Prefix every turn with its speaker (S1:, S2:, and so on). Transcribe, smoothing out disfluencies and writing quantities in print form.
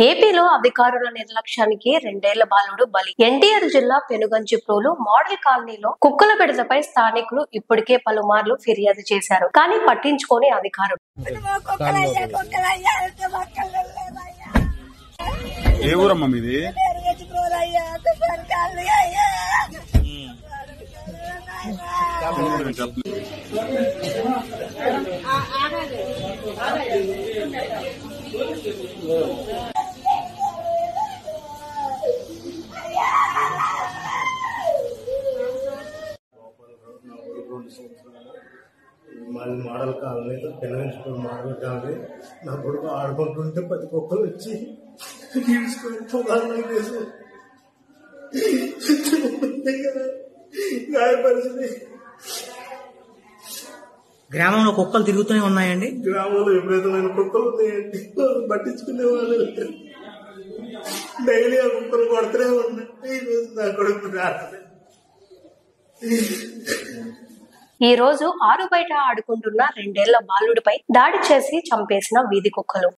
S1: ఏపీలో అధికారుల నిర్లక్ష్యానికి రెండేళ్ల బాలుడు బలి. ఎన్టీఆర్ జిల్లా పెనుగంచిప్రోలు మోడల్ కాలనీలో కుక్కల బెడదపై స్థానికులు ఇప్పటికే పలుమార్లు ఫిర్యాదు చేశారు. కానీ పట్టించుకోని అధికారులు
S2: ఏ ఊరమ్మా మీది?
S3: మాది model colony, Penuganchiprolu model colony. నా కొడుకు ఆడుకుంటుంటే 10 కుక్కలు వచ్చి గాయపరిచింది.
S4: గ్రామంలో కుక్కలు తిరుగుతూనే ఉన్నాయండి.
S3: గ్రామంలో విపరీతమైన కుక్కలు ఉన్నాయండి. పట్టించుకునే వాళ్ళు డైలీ ఆ కుక్కలు కొడుతూనే ఉన్నాయి. నా కొడుకు రాత్రి
S1: ఈ రోజు ఆరు బయట ఆడుకుంటున్న రెండేళ్ల బాలుడిపై దాడి చేసి చంపేసిన వీధి కుక్కలు.